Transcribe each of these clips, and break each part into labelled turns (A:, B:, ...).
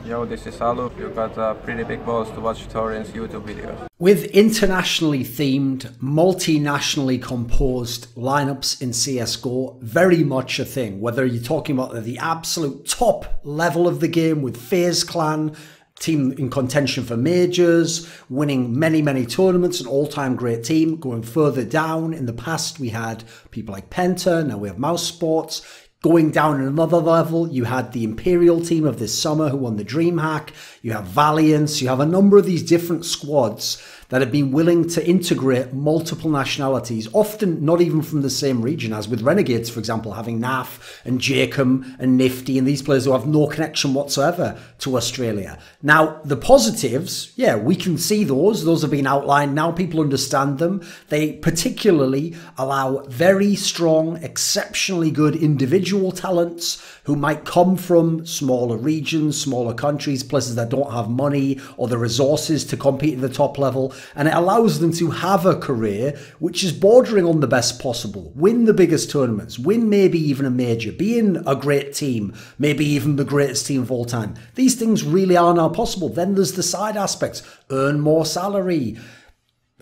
A: Yo, this is Aluf. You got pretty big balls to watch Thorin's YouTube videos.
B: With internationally themed, multinationally composed lineups in CSGO, very much a thing. Whether you're talking about the absolute top level of the game with FaZe Clan, team in contention for majors, winning many tournaments, an all-time great team. Going further down, in the past we had people like Penta, now we have Mouse Sports. Going down another level, you had the Imperial team of this summer who won the DreamHack. You have Valiance. You have a number of these different squads that have been willing to integrate multiple nationalities, often not even from the same region, as with Renegades, for example, having NAF and Jacob and Nifty and these players who have no connection whatsoever to Australia. Now, the positives, yeah, we can see those. Those have been outlined. Now people understand them. They particularly allow very strong, exceptionally good individual talents who might come from smaller regions, smaller countries, places that don't have money or the resources to compete at the top level. And it allows them to have a career which is bordering on the best possible. Win the biggest tournaments, win maybe even a major, be in a great team, maybe even the greatest team of all time. These things really are now possible. Then there's the side aspects, earn more salary,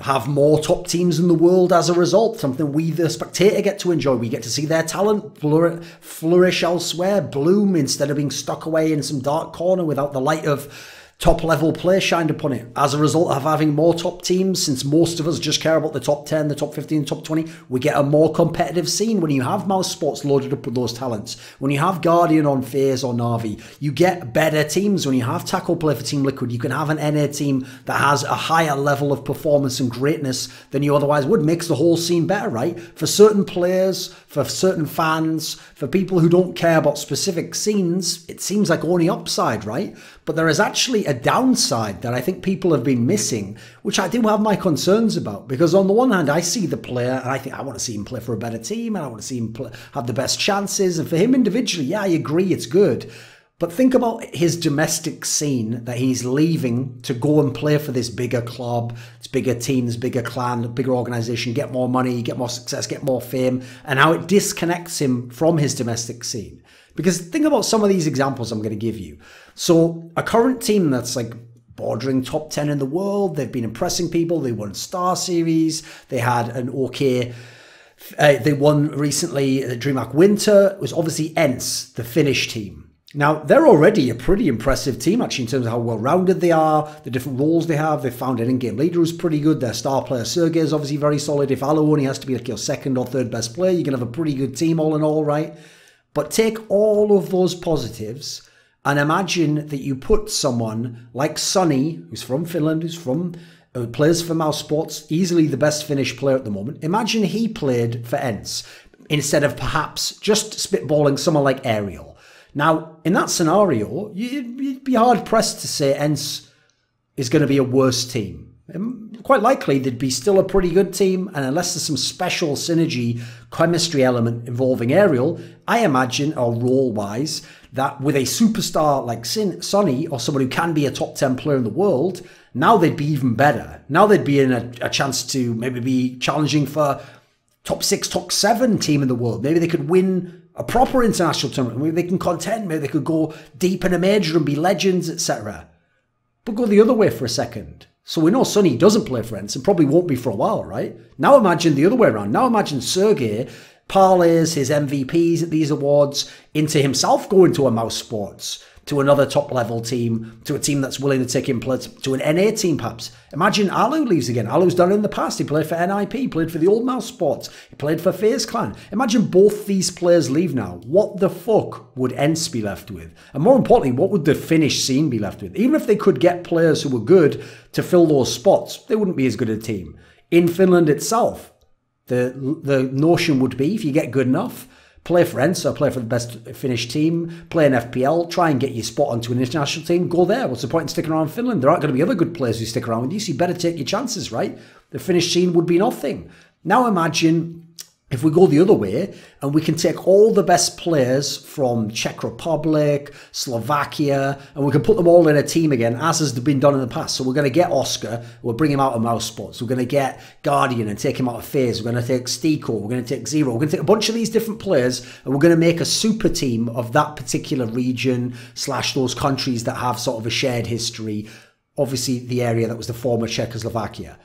B: have more top teams in the world as a result, something we, the spectator, get to enjoy. We get to see their talent flourish elsewhere, bloom, instead of being stuck away in some dark corner without the light of top level play shined upon it. As a result of having more top teams, since most of us just care about the top 10, the top 15, top 20, we get a more competitive scene when you have Mouse Sports loaded up with those talents. When you have Guardian on FaZe or Na'Vi, you get better teams. When you have Tackle play for Team Liquid, you can have an NA team that has a higher level of performance and greatness than you otherwise would. Makes the whole scene better, right? For certain players, for certain fans, for people who don't care about specific scenes, it seems like only upside, right? But there is actually a downside that I think people have been missing, which I do have my concerns about. Because on the one hand, I see the player and I think I want to see him play for a better team and I want to see him have the best chances. And for him individually, yeah, I agree, it's good. But think about his domestic scene that he's leaving to go and play for this bigger club, this bigger team, this bigger clan, bigger organization, get more money, get more success, get more fame, and how it disconnects him from his domestic scene. Because think about some of these examples I'm going to give you. So a current team that's like bordering top 10 in the world, they've been impressing people, they won Star Series, they had an okay... they won recently the DreamHack Winter. It was obviously ENCE, the Finnish team. Now, they're already a pretty impressive team, actually, in terms of how well-rounded they are, the different roles they have. They've found an in-game leader who's pretty good. Their star player, Sergey, is obviously very solid. If Alo only has to be like your second or third best player, you can have a pretty good team all in all, right? But take all of those positives and imagine that you put someone like Sonny, who's from Finland, who plays for Mouse Sports, easily the best Finnish player at the moment. Imagine he played for ENCE instead of perhaps just spitballing someone like Ariel. Now, in that scenario, you'd be hard-pressed to say ENCE is going to be a worse team. Quite likely, they'd be still a pretty good team, and unless there's some special synergy, chemistry element involving Ariel, I imagine, or role-wise, that with a superstar like Sonny, or someone who can be a top 10 player in the world, now they'd be even better. Now they'd be in a chance to maybe be challenging for top 6, top 7 team in the world. Maybe they could win a proper international tournament. Maybe they can contend. Maybe they could go deep in a major and be legends, etc. But go the other way for a second. So we know Sonny doesn't play for ENCE and probably won't be for a while, right? Now imagine the other way around. Now imagine Sergey parlays his MVPs at these awards into himself going to a Mouse Sports, to another top-level team, to a team that's willing to take him to an NA team, perhaps. Imagine Alu leaves again. Alu's done it in the past. He played for NIP, he played for the old Mouse Sports, he played for FaZe Clan. Imagine both these players leave now. What the fuck would ENCE be left with? And more importantly, what would the Finnish scene be left with? Even if they could get players who were good to fill those spots, they wouldn't be as good a team. In Finland itself, the notion would be, if you get good enough, play for ENCE or play for the best Finnish team, play an FPL, try and get your spot onto an international team, go there. What's the point in sticking around Finland? There aren't going to be other good players who stick around with you, so you better take your chances, right? The Finnish scene would be nothing. Now imagine if we go the other way and we can take all the best players from Czech Republic, Slovakia, and we can put them all in a team again, as has been done in the past. So we're going to get Oscar, we'll bring him out of mouse spots. We're going to get Guardian and take him out of phase. We're going to take Stiko, we're going to take Zero. We're going to take a bunch of these different players and we're going to make a super team of that particular region / those countries that have sort of a shared history. Obviously, the area that was the former Czechoslovakia.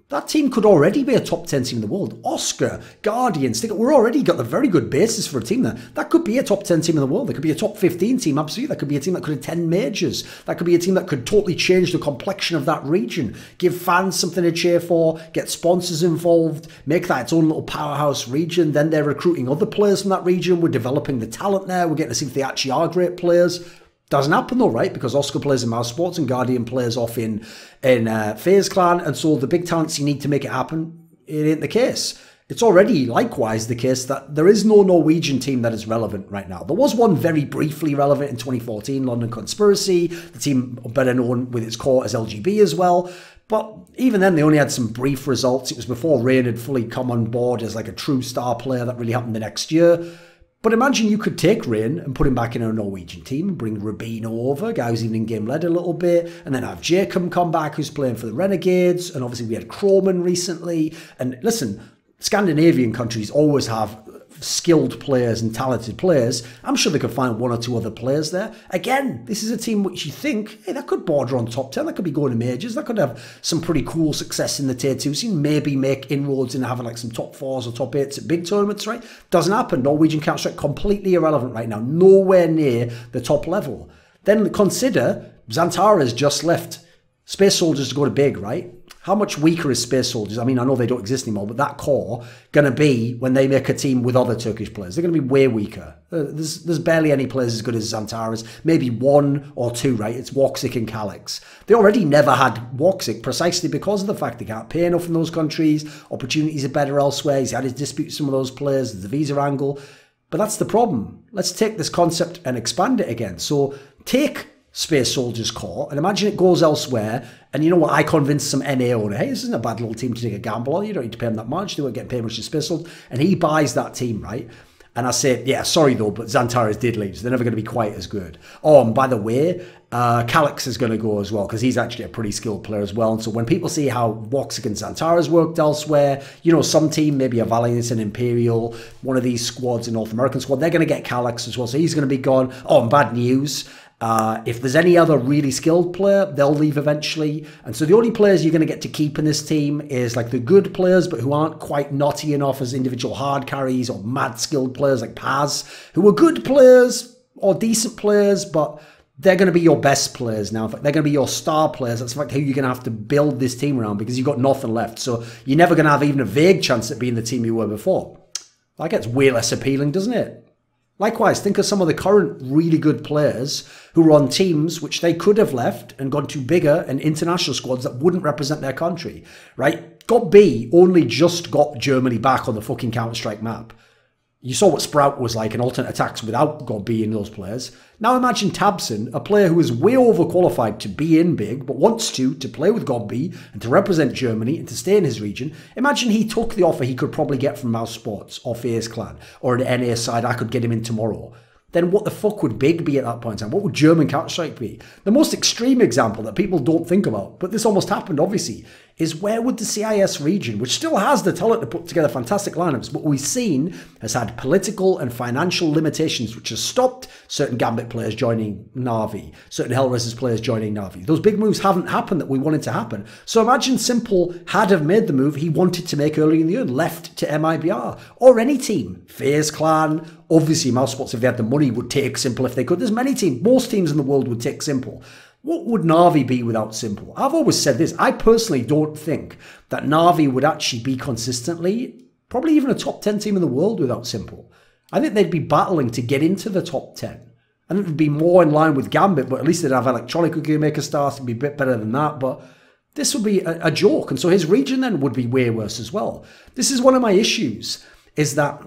B: That team could already be a top 10 team in the world. Oscar, Guardian, Stick. We're already got a very good basis for a team there. That could be a top 10 team in the world. That could be a top 15 team, absolutely. That could be a team that could attend majors. That could be a team that could totally change the complexion of that region. Give fans something to cheer for, get sponsors involved, make that its own little powerhouse region. Then they're recruiting other players from that region. We're developing the talent there. We're getting to see if they actually are great players. Doesn't happen though, right? Because Oscar plays in Mouse Sports and Guardian plays off in FaZe Clan, and so the big talents you need to make it happen, it ain't the case. It's already likewise the case that there is no Norwegian team that is relevant right now. There was one very briefly relevant in 2014, London Conspiracy, the team better known with its core as LGB as well. But even then, they only had some brief results. It was before Rain had fully come on board as like a true star player. That really happened the next year. But imagine you could take Rain and put him back in a Norwegian team and bring Rubino over, guy who's even in-game led a little bit, and then have Jacob come back who's playing for the Renegades, and obviously we had Kroman recently. And listen, Scandinavian countries always have skilled players and talented players. I'm sure they could find one or two other players there. Again, this is a team which you think, hey, that could border on top 10, that could be going to majors, that could have some pretty cool success in the tier 2 scene, maybe make inroads in having like some top 4s or top 8s at big tournaments, right? Doesn't happen. Norwegian Counter-Strike completely irrelevant right now, nowhere near the top level. Then consider Xantara's just left Space Soldiers to go to big, right? How much weaker is Space Soldiers? I mean, I know they don't exist anymore, but that core going to be when they make a team with other Turkish players. They're going to be way weaker. There's barely any players as good as Xantara's. Maybe one or two, right? It's Woxic and Calyx. They already never had Woxic precisely because of the fact they can't pay enough in those countries. Opportunities are better elsewhere. He's had his dispute with some of those players, the visa angle. But that's the problem. Let's take this concept and expand it again. So take Space Soldiers core and imagine it goes elsewhere, and you know what, I convinced some NA owner, hey, this isn't a bad little team to take a gamble on, you don't need to pay them that much, they won't get paid much to Space Soldiers, and he buys that team, right? And I say, yeah, sorry though, but Xantara's did leave, so they're never going to be quite as good. Oh, and by the way, Calyx is going to go as well, because he's actually a pretty skilled player as well. And so when people see how Woxic and Xantara's worked elsewhere, you know, some team, maybe a Valiant and Imperial, one of these squads, a North American squad, they're going to get Calyx as well, so he's going to be gone. Oh, and bad news, if there's any other really skilled player, they'll leave eventually. And so the only players you're going to get to keep in this team is like the good players, but who aren't quite naughty enough as individual hard carries, or mad skilled players like Paz, who are good players or decent players, but they're going to be your best players now. In fact, they're going to be your star players. That's in fact who you're going to have to build this team around, because you've got nothing left. So you're never going to have even a vague chance at being the team you were before. That gets way less appealing, doesn't it? Likewise, think of some of the current really good players who are on teams which they could have left and gone to bigger and international squads that wouldn't represent their country, right? GOB only just got Germany back on the fucking Counter-Strike map. You saw what Sprout was like in alternate attacks without GOB in those players. Now imagine Tabson, a player who is way overqualified to be in big, but wants to play with GOB and to represent Germany and to stay in his region. Imagine he took the offer he could probably get from Mouse Sports or FaZe Clan or an NA side, I could get him in tomorrow. Then what the fuck would big be at that point in time? What would German Counter-Strike be? The most extreme example that people don't think about, but this almost happened obviously, is where would the CIS region, which still has the talent to put together fantastic lineups, but we've seen has had political and financial limitations which has stopped certain Gambit players joining Na'Vi, certain Hellraisers players joining Na'Vi. Those big moves haven't happened that we wanted to happen. So imagine Simple had have made the move he wanted to make early in the year and left to MIBR, or any team, FaZe Clan, obviously Mouse Sports, if they had the money, would take Simple if they could. There's many teams, most teams in the world would take Simple. What would Na'Vi be without Simple? I've always said this. I personally don't think that Na'Vi would actually be consistently, probably even a top 10 team in the world without Simple. I think they'd be battling to get into the top 10. I think they'd be more in line with Gambit, but at least they'd have Electronic who could make a start and be a bit better than that. But this would be a joke. And so his region then would be way worse as well. This is one of my issues, is that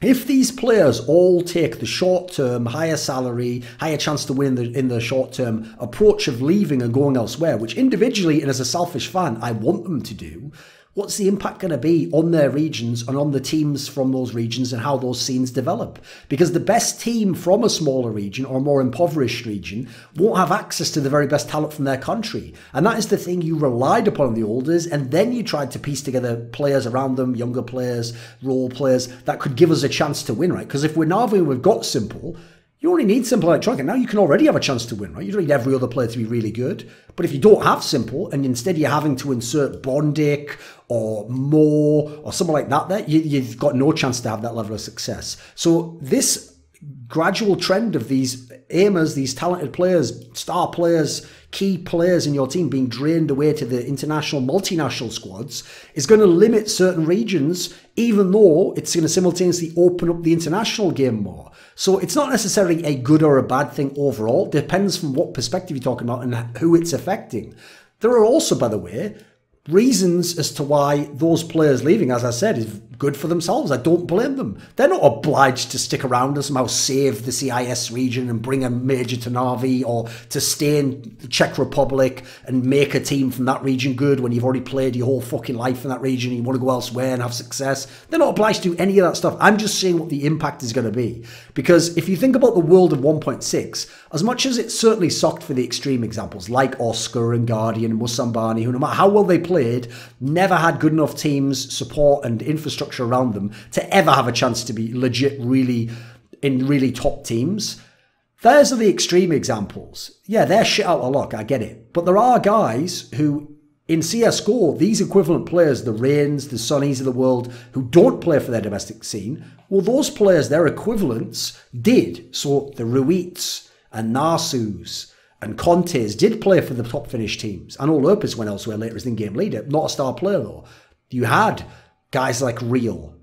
B: if these players all take the short-term, higher salary, higher chance to win in the short-term approach of leaving and going elsewhere, which individually and as a selfish fan, I want them to do, What's the impact going to be on their regions and on the teams from those regions and how those scenes develop? Because the best team from a smaller region or a more impoverished region won't have access to the very best talent from their country. And that is the thing you relied upon in the old days, and then you tried to piece together players around them, younger players, role players, that could give us a chance to win, right? Because if we've got Simple, you only need Simple Electronic. And now you can already have a chance to win, right? You don't need every other player to be really good. But if you don't have Simple and instead you're having to insert Bondic or Mo or someone like that there, you've got no chance to have that level of success. So this gradual trend of these aimers, these talented players, star players, key players in your team being drained away to the international, multinational squads is going to limit certain regions, even though it's going to simultaneously open up the international game more. So it's not necessarily a good or a bad thing overall. It depends from what perspective you're talking about and who it's affecting. There are also, by the way, reasons as to why those players leaving, as I said, is good for themselves. I don't blame them. They're not obliged to stick around and somehow save the CIS region and bring a major to Navi, or to stay in the Czech Republic and make a team from that region good when you've already played your whole fucking life in that region and you want to go elsewhere and have success. They're not obliged to do any of that stuff. I'm just saying what the impact is going to be. Because if you think about the world of 1.6, as much as it's certainly sucked for the extreme examples like Oscar and Guardian and Musambani, who no matter how well they played, never had good enough teams, support and infrastructure around them to ever have a chance to be legit really top teams. Those are the extreme examples. Yeah, they're shit out of luck, I get it. But there are guys who, in CSGO, these equivalent players, the Reigns, the Sonnies of the world, who don't play for their domestic scene, well, those players, their equivalents, did. So the Ruiz and Narsus and Contes did play for the top Finnish teams. I know Lurpus went elsewhere later as in-game leader, not a star player though. You had guys like Real,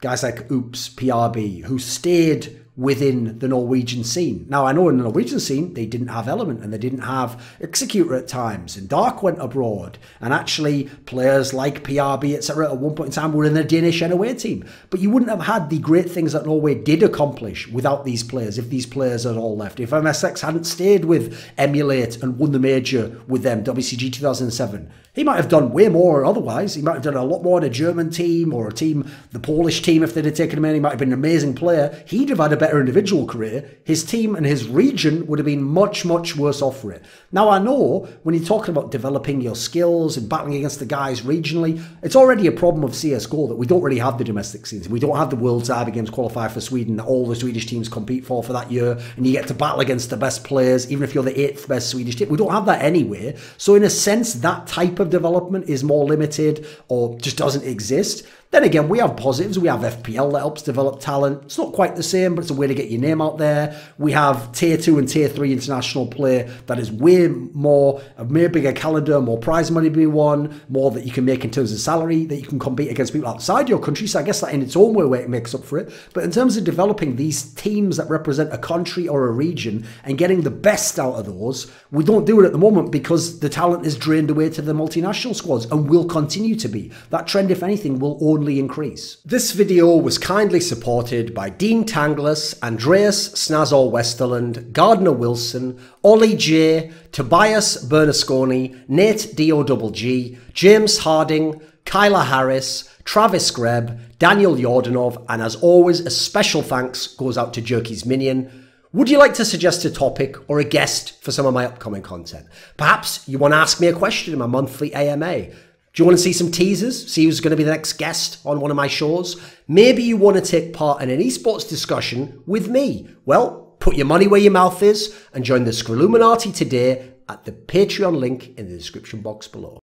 B: guys like Oops, PRB, who stayed within the Norwegian scene. Now, I know in the Norwegian scene, they didn't have Element and they didn't have Executor at times, and Dark went abroad, and actually players like PRB, etc. at one point in time were in the Danish NOA team. But you wouldn't have had the great things that Norway did accomplish without these players, if these players had all left. If MSX hadn't stayed with Emulate and won the major with them, WCG 2007, he might have done way more otherwise. He might have done a lot more in a German team or a team, the Polish team, if they'd have taken him in. He might have been an amazing player. He'd have had a better individual career. His team and his region would have been much, much worse off for it. Now, I know when you're talking about developing your skills and battling against the guys regionally, it's already a problem of CSGO that we don't really have the domestic scenes. We don't have the World Derby games qualify for Sweden that all the Swedish teams compete for that year, and you get to battle against the best players, even if you're the 8th best Swedish team. We don't have that anyway. So in a sense, that type of development is more limited or just doesn't exist. Then again, we have positives. We have FPL that helps develop talent. It's not quite the same, but it's a way to get your name out there. We have Tier 2 and Tier 3 international play that is way more, a way bigger calendar, more prize money being won, more that you can make in terms of salary, that you can compete against people outside your country. So I guess that in its own way it makes up for it. But in terms of developing these teams that represent a country or a region and getting the best out of those, we don't do it at the moment because the talent is drained away to the multinational squads and will continue to be. That trend, if anything, will only increase. This video was kindly supported by Dean Tanglis, Andreas, Snazore Westerlund, Gardner Wilson, OllieJ, Tobias Bernasconi, NateDOhDoubleG, James Harding, Kyla Harris, Travis Greb, Daniel Yordanov, and as always, a special thanks goes out to Jerky's Minion. Would you like to suggest a topic or a guest for some of my upcoming content? Perhaps you want to ask me a question in my monthly AMA. Do you want to see some teasers? See who's going to be the next guest on one of my shows? Maybe you want to take part in an esports discussion with me. Well, put your money where your mouth is and join the Scrilluminati today at the Patreon link in the description box below.